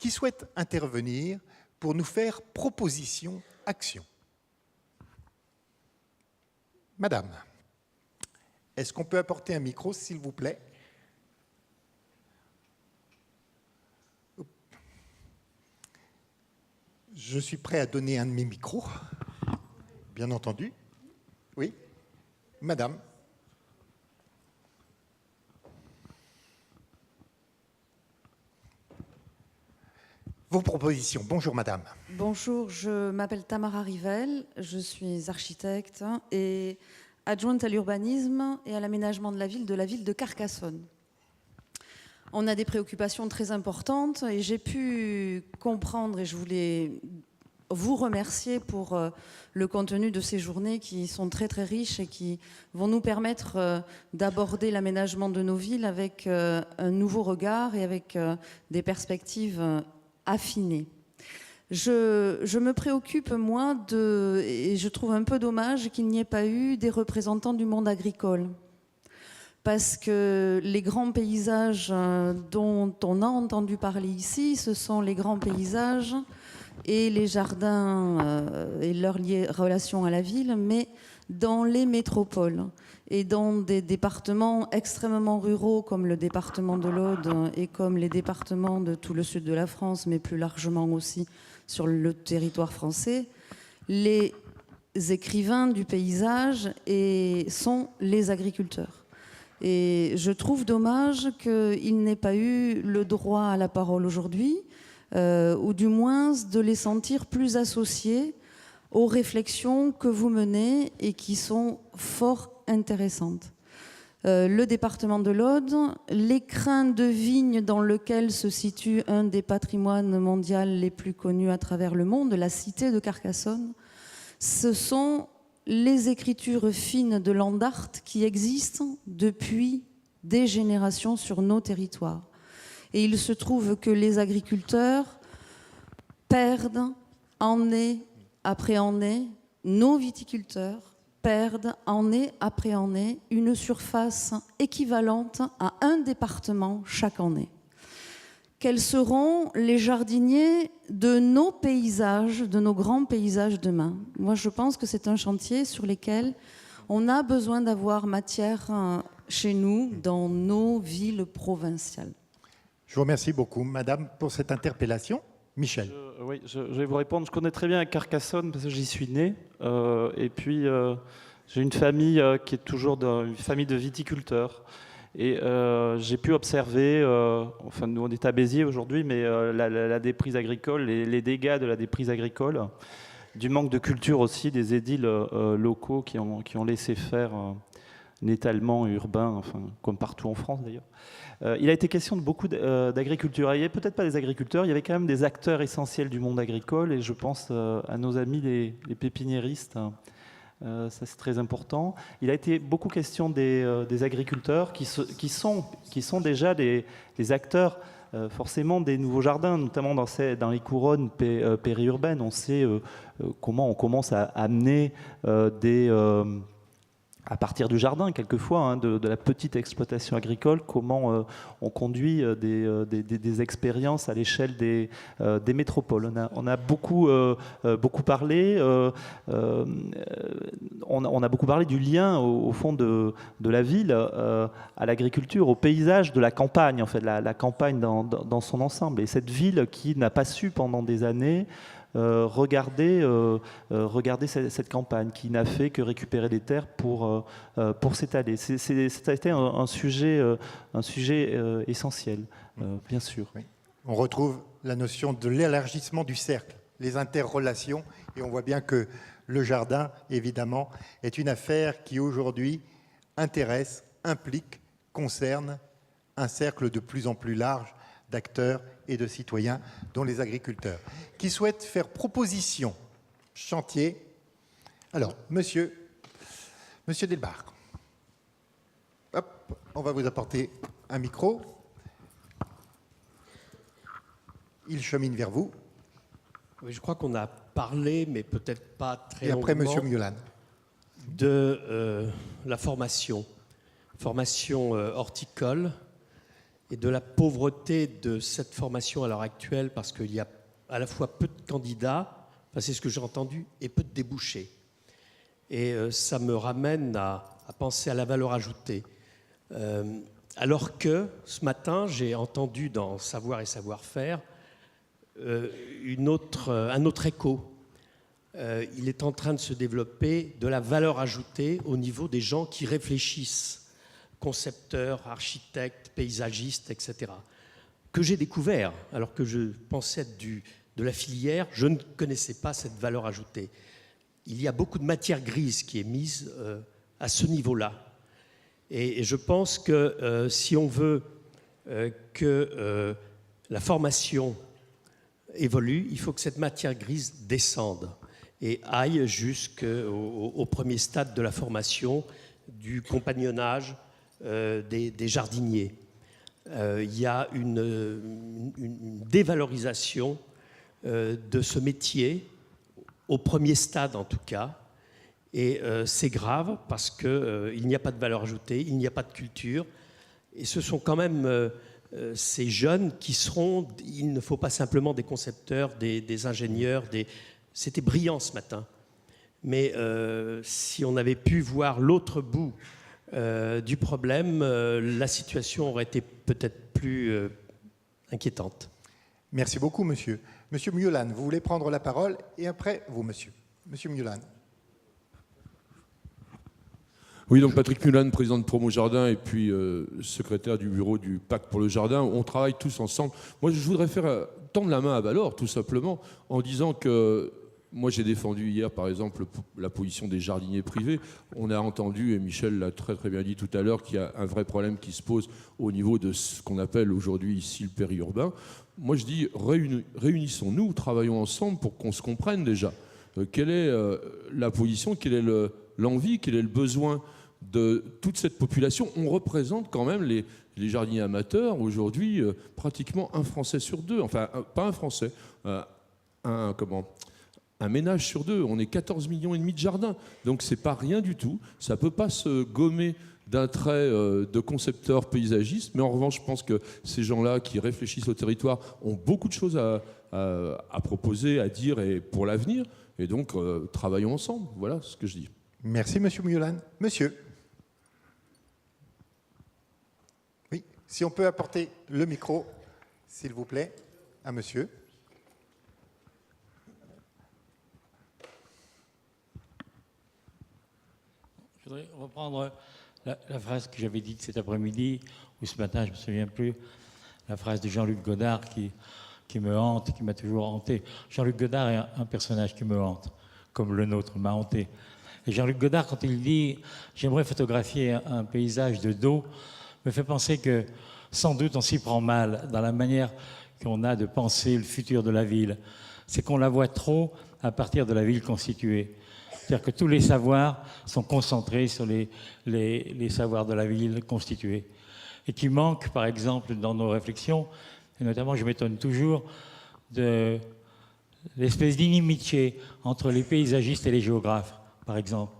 qui souhaite intervenir pour nous faire proposition, action. Madame, est-ce qu'on peut apporter un micro, s'il vous plaît? Je suis prêt à donner un de mes micros, bien entendu. Oui, madame. Vos propositions. Bonjour, madame. Bonjour, je m'appelle Tamara Rivel, je suis architecte et adjointe à l'urbanisme et à l'aménagement de la ville de Carcassonne. On a des préoccupations très importantes et j'ai pu comprendre, et je voulais vous remercier pour le contenu de ces journées qui sont très très riches et qui vont nous permettre d'aborder l'aménagement de nos villes avec un nouveau regard et avec des perspectives affinées. Je me préoccupe, moi, et je trouve un peu dommage qu'il n'y ait pas eu des représentants du monde agricole. Parce que les grands paysages dont on a entendu parler ici, ce sont les grands paysages et les jardins et leur relation à la ville, mais dans les métropoles et dans des départements extrêmement ruraux comme le département de l'Aude et comme les départements de tout le sud de la France, mais plus largement aussi sur le territoire français, les écrivains du paysage sont les agriculteurs. Et je trouve dommage qu'il n'ait pas eu le droit à la parole aujourd'hui, ou du moins de les sentir plus associés aux réflexions que vous menez et qui sont fort intéressantes. Le département de l'Aude, l'écrin de vigne dans lequel se situe un des patrimoines mondiaux les plus connus à travers le monde, la cité de Carcassonne, ce sont les écritures fines de land art qui existent depuis des générations sur nos territoires. Et il se trouve que les agriculteurs perdent année après année, nos viticulteurs perdent année après année une surface équivalente à un département chaque année. Quels seront les jardiniers de nos paysages, de nos grands paysages demain? Moi, je pense que c'est un chantier sur lequel on a besoin d'avoir matière chez nous, dans nos villes provinciales. Je vous remercie beaucoup, madame, pour cette interpellation. Michel. Oui, je vais vous répondre. Je connais très bien Carcassonne parce que j'y suis né. Et puis, j'ai une famille qui est toujours une famille de viticulteurs. Et j'ai pu observer, enfin nous on est à Béziers aujourd'hui, mais la déprise agricole, les dégâts de la déprise agricole, du manque de culture aussi des édiles locaux qui ont laissé faire un étalement urbain, enfin, comme partout en France d'ailleurs. Il a été question de beaucoup d'agriculture. Il n'y avait peut-être pas des agriculteurs, il y avait quand même des acteurs essentiels du monde agricole, et je pense à nos amis les pépiniéristes. Ça c'est très important. Il a été beaucoup question des agriculteurs qui sont déjà des acteurs forcément des nouveaux jardins, notamment dans les couronnes périurbaines. On sait comment on commence à amener à partir du jardin, quelquefois, de la petite exploitation agricole, comment on conduit des expériences à l'échelle des métropoles. On a beaucoup parlé, on a beaucoup parlé du lien, au fond, de la ville à l'agriculture, au paysage de la campagne, en fait, la campagne dans son ensemble. Et cette ville qui n'a pas su, pendant des années, regarder cette campagne, qui n'a fait que récupérer des terres pour s'étaler. Ça a été un sujet essentiel, bien sûr. Oui. On retrouve la notion de l'élargissement du cercle, les interrelations, et on voit bien que le jardin, évidemment, est une affaire qui aujourd'hui intéresse, implique, concerne un cercle de plus en plus large d'acteurs et de citoyens, dont les agriculteurs, qui souhaitent faire proposition, chantier. Alors, monsieur Delbar, hop, on va vous apporter un micro. Il chemine vers vous. Oui, je crois qu'on a parlé, mais peut-être pas très longuement. Et après, monsieur Miolan. De la formation horticole et de la pauvreté de cette formation à l'heure actuelle, parce qu'il y a à la fois peu de candidats, enfin, c'est ce que j'ai entendu, et peu de débouchés. Et ça me ramène à penser à la valeur ajoutée. Alors que ce matin, j'ai entendu dans Savoir et savoir-faire un autre écho. Il est en train de se développer de la valeur ajoutée au niveau des gens qui réfléchissent, concepteurs, architectes, paysagistes, etc., que j'ai découvert, alors que je pensais être de la filière, je ne connaissais pas cette valeur ajoutée. Il y a beaucoup de matière grise qui est mise à ce niveau-là. Et je pense que si on veut que la formation évolue, il faut que cette matière grise descende et aille jusqu'au premier stade de la formation, du compagnonnage des jardiniers. Il y a une dévalorisation de ce métier, au premier stade en tout cas, et c'est grave parce qu'il n'y a pas de valeur ajoutée, il n'y a pas de culture, et ce sont quand même ces jeunes qui seront, il ne faut pas simplement des concepteurs, des ingénieurs, c'était brillant ce matin, mais si on avait pu voir l'autre bout du problème, la situation aurait été peut-être plus inquiétante. Merci beaucoup, monsieur. Monsieur Miolan, vous voulez prendre la parole et après, vous, monsieur. Monsieur Miolan. Oui, donc Patrick Miolan, président de Promo Jardin et puis secrétaire du bureau du Pacte pour le Jardin. On travaille tous ensemble. Moi, je voudrais tendre la main à Valor, tout simplement, en disant que moi, j'ai défendu hier, par exemple, la position des jardiniers privés. On a entendu, et Michel l'a très très bien dit tout à l'heure, qu'il y a un vrai problème qui se pose au niveau de ce qu'on appelle aujourd'hui ici le périurbain. Moi, je dis, réunissons-nous, travaillons ensemble pour qu'on se comprenne déjà. Quelle est la position, quelle est l'envie, quel est le besoin de toute cette population? On représente quand même les jardiniers amateurs, aujourd'hui, pratiquement un Français sur deux. Enfin, pas un Français, un ménage sur deux. On est 14,5 millions de jardins. Donc, c'est pas rien du tout. Ça peut pas se gommer d'un trait de concepteurs paysagistes. Mais en revanche, je pense que ces gens-là qui réfléchissent au territoire ont beaucoup de choses à proposer, à dire et pour l'avenir. Et donc, travaillons ensemble. Voilà ce que je dis. Merci, monsieur Miolan. Monsieur. Oui, si on peut apporter le micro, s'il vous plaît, à monsieur. Je voudrais reprendre la phrase que j'avais dite cet après-midi, ou ce matin, je ne me souviens plus, la phrase de Jean-Luc Godard qui me hante, qui m'a toujours hanté. Jean-Luc Godard est un personnage qui me hante, comme le nôtre m'a hanté. Et Jean-Luc Godard, quand il dit « j'aimerais photographier un paysage de dos », me fait penser que sans doute on s'y prend mal dans la manière qu'on a de penser le futur de la ville. C'est qu'on la voit trop à partir de la ville constituée. C'est-à-dire que tous les savoirs sont concentrés sur les savoirs de la ville constituée. Et qui manquent, par exemple, dans nos réflexions, et notamment, je m'étonne toujours de l'espèce d'inimitié entre les paysagistes et les géographes, par exemple.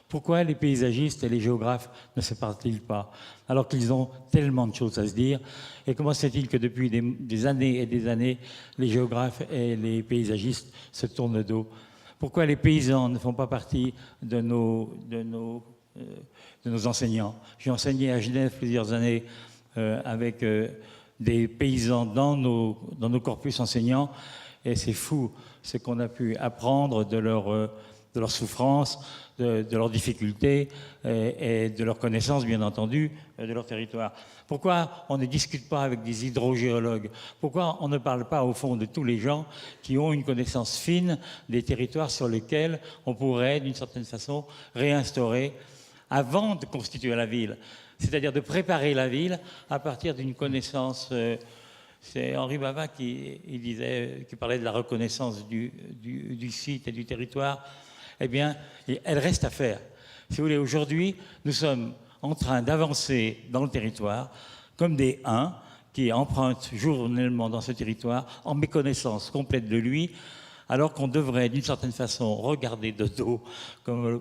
Pourquoi les paysagistes et les géographes ne se parlent-ils pas, alors qu'ils ont tellement de choses à se dire? Et comment se fait-il que depuis des années et des années, les géographes et les paysagistes se tournent le dos? Pourquoi les paysans ne font pas partie de nos enseignants? J'ai enseigné à Genève plusieurs années avec des paysans dans nos corpus enseignants, et c'est fou ce qu'on a pu apprendre de leur souffrance, de leurs difficultés et de leurs connaissances, bien entendu, de leur territoire. Pourquoi on ne discute pas avec des hydrogéologues? Pourquoi on ne parle pas, au fond, de tous les gens qui ont une connaissance fine des territoires sur lesquels on pourrait, d'une certaine façon, réinstaurer avant de constituer la ville? C'est-à-dire de préparer la ville à partir d'une connaissance... C'est Henri Bava qui parlait de la reconnaissance du site et du territoire. Eh bien, elle reste à faire. Si vous voulez, aujourd'hui, nous sommes en train d'avancer dans le territoire comme des qui empruntent journellement dans ce territoire en méconnaissance complète de lui, alors qu'on devrait, d'une certaine façon, regarder de dos, comme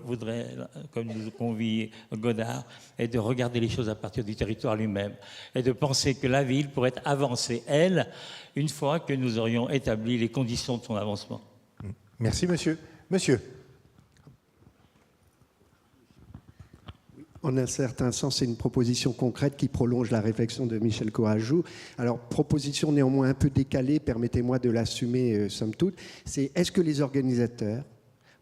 nous convie Godard, et de regarder les choses à partir du territoire lui-même, et de penser que la ville pourrait avancer, elle, une fois que nous aurions établi les conditions de son avancement. Merci, monsieur. Monsieur. En un certain sens, c'est une proposition concrète qui prolonge la réflexion de Michel Courajou. Alors, proposition néanmoins un peu décalée, permettez-moi de l'assumer somme toute, c'est est-ce que les organisateurs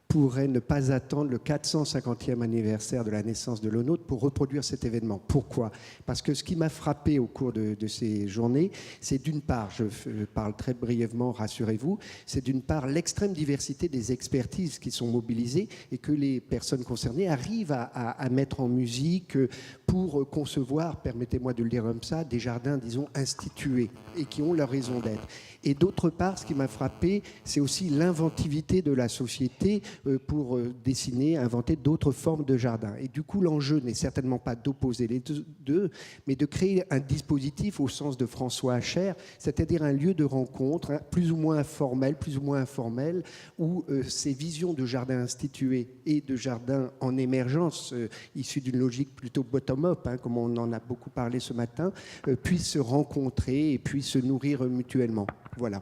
pourraient ne pas attendre le 450e anniversaire de la naissance de l'eau nôtre pour reproduire cet événement. Pourquoi ? Parce que ce qui m'a frappé au cours de ces journées, c'est d'une part, je parle très brièvement, rassurez-vous, c'est d'une part l'extrême diversité des expertises qui sont mobilisées et que les personnes concernées arrivent à mettre en musique pour concevoir, permettez-moi de le dire comme ça, des jardins, disons, institués et qui ont leur raison d'être. Et d'autre part, ce qui m'a frappé, c'est aussi l'inventivité de la société pour dessiner, inventer d'autres formes de jardins. Et du coup, l'enjeu n'est certainement pas d'opposer les deux, mais de créer un dispositif au sens de François Hacher, c'est-à-dire un lieu de rencontre, hein, plus ou moins informel, où ces visions de jardins institués et de jardins en émergence, issus d'une logique plutôt bottom-up, hein, comme on en a beaucoup parlé ce matin, puissent se rencontrer et puissent se nourrir mutuellement. Voilà.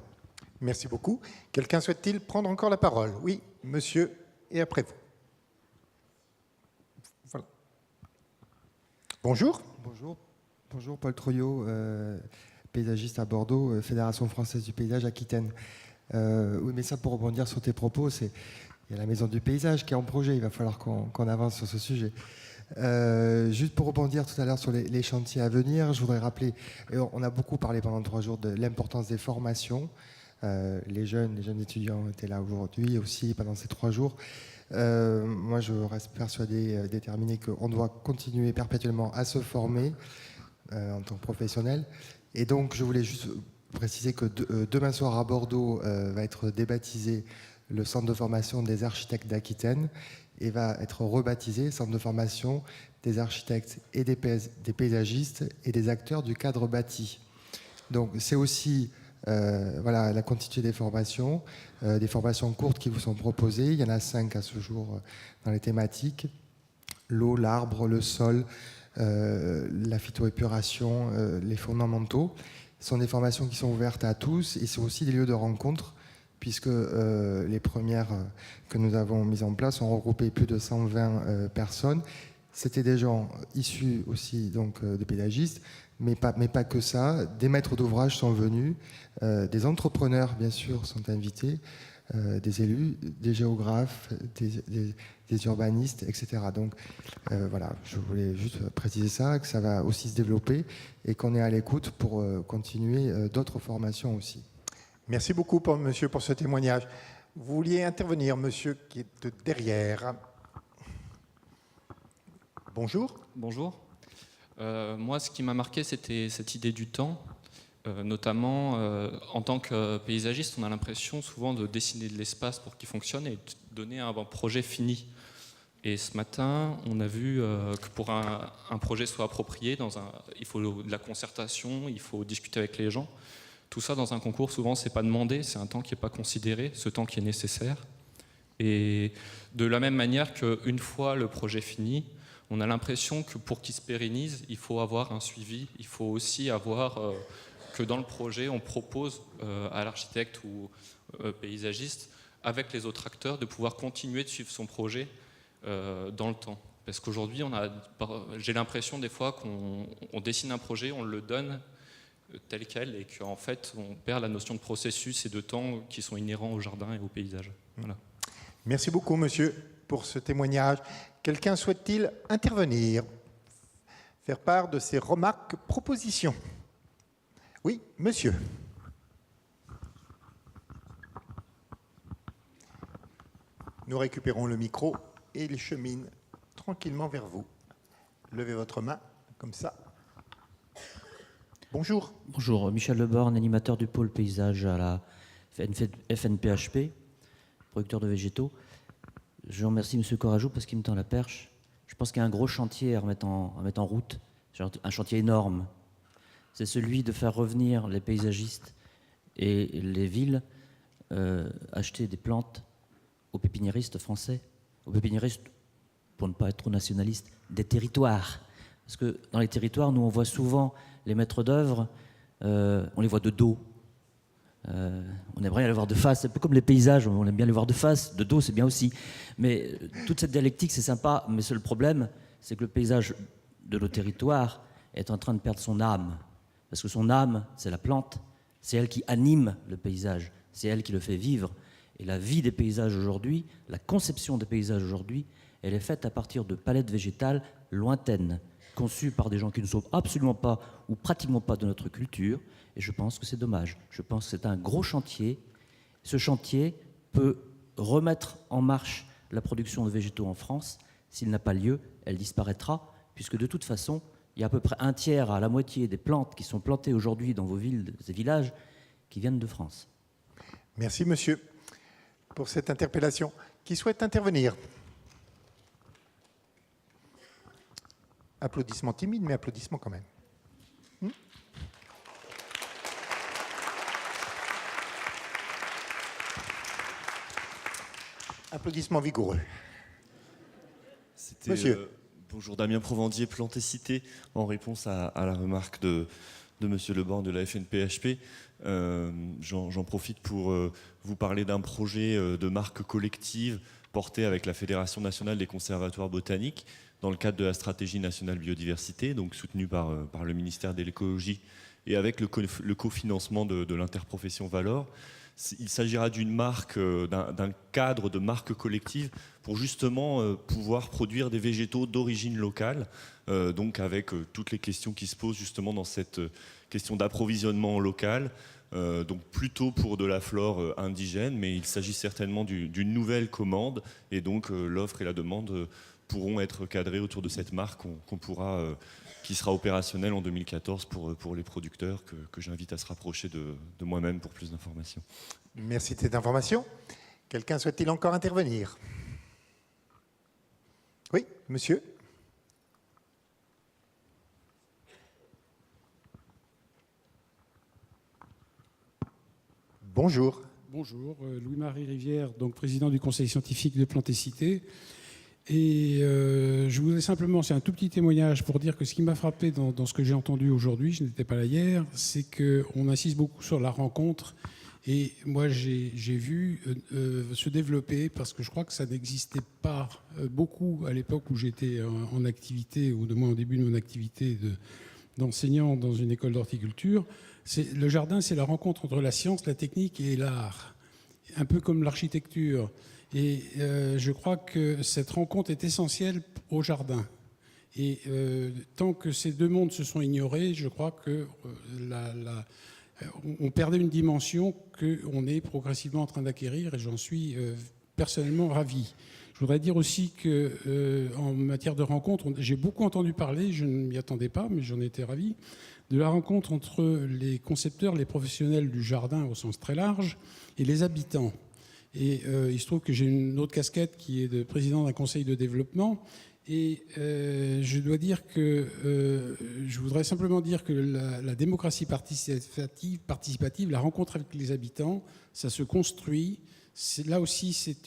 Merci beaucoup. Quelqu'un souhaite-t-il prendre encore la parole ? Oui, monsieur, et après vous. Voilà. Bonjour. Bonjour, Paul Troyot, paysagiste à Bordeaux, Fédération française du paysage Aquitaine. Oui, mais ça, pour rebondir sur tes propos, il y a la Maison du paysage qui est en projet, il va falloir qu'on avance sur ce sujet. Juste pour rebondir tout à l'heure sur les chantiers à venir, je voudrais rappeler, on a beaucoup parlé pendant 3 jours de l'importance des formations. Les jeunes étudiants étaient là aujourd'hui aussi pendant ces 3 jours. Moi, je reste persuadé, déterminé qu'on doit continuer perpétuellement à se former en tant que professionnel. Et donc, je voulais juste préciser que demain soir à Bordeaux va être débaptisé le centre de formation des architectes d'Aquitaine et va être rebaptisé centre de formation des architectes et des paysagistes et des acteurs du cadre bâti. Donc, c'est aussi voilà, la continuité des formations courtes qui vous sont proposées. Il y en a 5 à ce jour dans les thématiques. L'eau, l'arbre, le sol, la phytoépuration, les fondamentaux. Ce sont des formations qui sont ouvertes à tous et c'est aussi des lieux de rencontre puisque les premières que nous avons mises en place ont regroupé plus de 120 personnes. C'était des gens issus aussi donc, des pédagistes, mais pas que ça. Des maîtres d'ouvrage sont venus, des entrepreneurs, bien sûr, sont invités, des élus, des géographes, des urbanistes, etc. Donc voilà, je voulais juste préciser ça, que ça va aussi se développer et qu'on est à l'écoute pour continuer d'autres formations aussi. Merci beaucoup, monsieur, pour ce témoignage. Vous vouliez intervenir, monsieur, qui est derrière. Bonjour. Bonjour. Moi, ce qui m'a marqué, c'était cette idée du temps. Notamment, en tant que paysagiste, on a l'impression souvent de dessiner de l'espace pour qu'il fonctionne et de donner un projet fini. Et ce matin, on a vu que pour un projet soit approprié, il faut de la concertation, il faut discuter avec les gens. Tout ça, dans un concours, souvent, c'est pas demandé, c'est un temps qui n'est pas considéré, ce temps qui est nécessaire. Et de la même manière qu'une fois le projet fini, on a l'impression que pour qu'il se pérennise, il faut avoir un suivi, il faut aussi avoir que dans le projet, on propose à l'architecte ou paysagiste, avec les autres acteurs, de pouvoir continuer de suivre son projet dans le temps. Parce qu'aujourd'hui, j'ai l'impression des fois qu'on dessine un projet, on le donne tel quel, et qu'en fait, on perd la notion de processus et de temps qui sont inhérents au jardin et au paysage. Voilà. Merci beaucoup, monsieur, pour ce témoignage. Quelqu'un souhaite-t-il intervenir, faire part de ses remarques, propositions ? Oui, monsieur. Nous récupérons le micro et il chemine tranquillement vers vous. Levez votre main, comme ça. Bonjour. Bonjour, Michel Leborn, animateur du pôle paysage à la FNPHP, producteur de végétaux. Je remercie M. Courajou parce qu'il me tend la perche. Je pense qu'il y a un gros chantier à remettre en route, un chantier énorme. C'est celui de faire revenir les paysagistes et les villes acheter des plantes aux pépiniéristes français, aux pépiniéristes, pour ne pas être trop nationaliste, des territoires. Parce que dans les territoires, nous, on voit souvent les maîtres d'œuvre, on les voit de dos. On aimerait bien les voir de face, c'est un peu comme les paysages, on aime bien les voir de face, de dos c'est bien aussi. Mais toute cette dialectique c'est sympa, mais le problème c'est que le paysage de nos territoires est en train de perdre son âme. Parce que son âme, c'est la plante, c'est elle qui anime le paysage, c'est elle qui le fait vivre. Et la vie des paysages aujourd'hui, la conception des paysages aujourd'hui, elle est faite à partir de palettes végétales lointaines, conçues par des gens qui ne sont absolument pas ou pratiquement pas de notre culture. Et je pense que c'est dommage. Je pense que c'est un gros chantier. Ce chantier peut remettre en marche la production de végétaux en France. S'il n'a pas lieu, elle disparaîtra, puisque de toute façon, il y a à peu près un tiers à la moitié des plantes qui sont plantées aujourd'hui dans vos villes et villages qui viennent de France. Merci, monsieur, pour cette interpellation. Qui souhaite intervenir? Applaudissements timides, mais applaudissements quand même. Applaudissements vigoureux. Monsieur. Bonjour, Damien Provandier, Plantes et Cités, en réponse à la remarque de Monsieur Leborgne de la FNPHP. J'en profite pour vous parler d'un projet de marque collective porté avec la Fédération nationale des conservatoires botaniques dans le cadre de la stratégie nationale biodiversité, donc soutenue par le ministère de l'écologie et avec le cofinancement de l'interprofession Valor. Il s'agira d'une marque, d'un cadre de marque collective pour justement pouvoir produire des végétaux d'origine locale, donc avec toutes les questions qui se posent justement dans cette question d'approvisionnement local, donc plutôt pour de la flore indigène, mais il s'agit certainement d'une nouvelle commande, et donc l'offre et la demande pourront être cadrées autour de cette marque qui sera opérationnelle en 2014 pour les producteurs, que j'invite à se rapprocher de moi-même pour plus d'informations. Merci de cette information. Quelqu'un souhaite-t-il encore intervenir? Oui, monsieur. Bonjour. Bonjour, Louis-Marie Rivière, donc président du conseil scientifique de Plantes et Cités. Et je voudrais simplement, c'est un tout petit témoignage pour dire que ce qui m'a frappé dans ce que j'ai entendu aujourd'hui, je n'étais pas là hier, c'est qu'on insiste beaucoup sur la rencontre. Et moi, j'ai vu se développer, parce que je crois que ça n'existait pas beaucoup à l'époque où j'étais en activité, ou de moins au début de mon activité d'enseignant dans une école d'horticulture. Le jardin, c'est la rencontre entre la science, la technique et l'art, un peu comme l'architecture. Et je crois que cette rencontre est essentielle au jardin. Et tant que ces deux mondes se sont ignorés, je crois que on perdait une dimension qu'on est progressivement en train d'acquérir, et j'en suis personnellement ravi. Je voudrais dire aussi qu'en matière de rencontre, j'ai beaucoup entendu parler, je ne m'y attendais pas, mais j'en étais ravi, de la rencontre entre les concepteurs, les professionnels du jardin au sens très large, et les habitants. Et il se trouve que j'ai une autre casquette qui est de président d'un conseil de développement. Et je dois dire que je voudrais simplement dire que la démocratie participative, la rencontre avec les habitants, ça se construit. Là aussi, c'est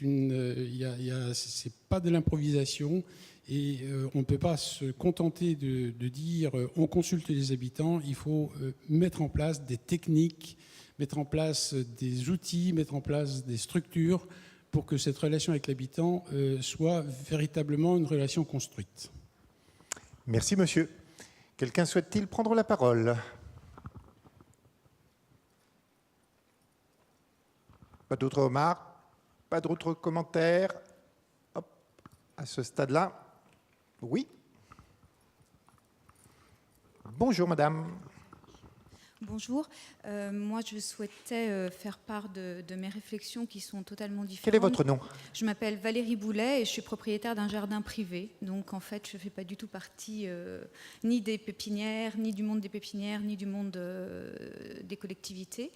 pas de l'improvisation. Et on ne peut pas se contenter de dire on consulte les habitants. Il faut mettre en place des techniques, mettre en place des outils, mettre en place des structures pour que cette relation avec l'habitant soit véritablement une relation construite. Merci, monsieur. Quelqu'un souhaite-t-il prendre la parole? Pas d'autres remarques? Pas d'autres commentaires? Hop, à ce stade-là. Oui. Bonjour, madame. Bonjour. Moi, je souhaitais faire part de mes réflexions qui sont totalement différentes. Quel est votre nom? Je m'appelle Valérie Boulet et je suis propriétaire d'un jardin privé. Donc, en fait, je ne fais pas du tout partie ni des pépinières, ni du monde des pépinières, ni du monde des collectivités.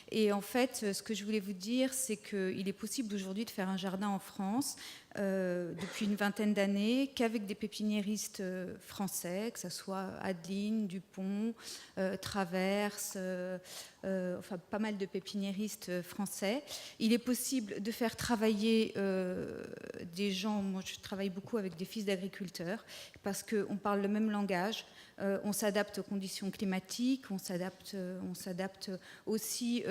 Et en fait, ce que je voulais vous dire, c'est qu'il est possible aujourd'hui de faire un jardin en France depuis une vingtaine d'années qu'avec des pépiniéristes français, que ce soit Adeline, Dupont, Traverse, enfin pas mal de pépiniéristes français. Il est possible de faire travailler des gens, moi je travaille beaucoup avec des fils d'agriculteurs, parce qu'on parle le même langage, on s'adapte aux conditions climatiques, on s'adapte aussi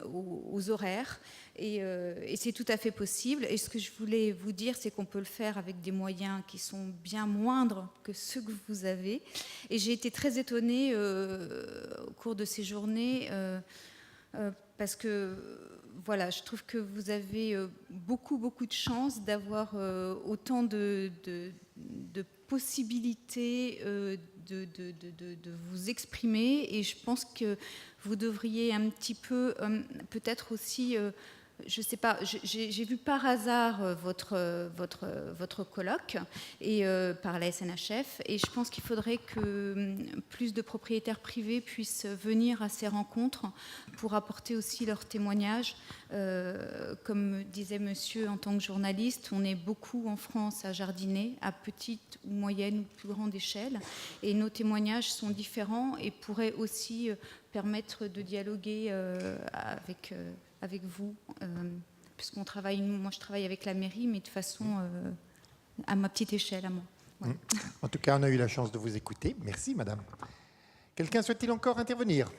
aux horaires, et c'est tout à fait possible. Et ce que je voulais vous dire, c'est qu'on peut le faire avec des moyens qui sont bien moindres que ceux que vous avez. Et j'ai été très étonnée au cours de ces journées, parce que voilà, je trouve que vous avez beaucoup de chance d'avoir autant de possibilités de vous exprimer, et je pense que vous devriez un petit peu, peut-être aussi, je ne sais pas, j'ai vu par hasard votre colloque et par la SNHF, et je pense qu'il faudrait que plus de propriétaires privés puissent venir à ces rencontres pour apporter aussi leur témoignage. Comme disait monsieur, en tant que journaliste, on est beaucoup en France à jardiner, à petite ou moyenne ou plus grande échelle, et nos témoignages sont différents et pourraient aussi permettre de dialoguer avec vous, puisqu'on travaille, moi je travaille avec la mairie, mais de façon à ma petite échelle, à moi. Voilà. En tout cas, on a eu la chance de vous écouter. Merci, madame. Quelqu'un souhaite-t-il encore intervenir ?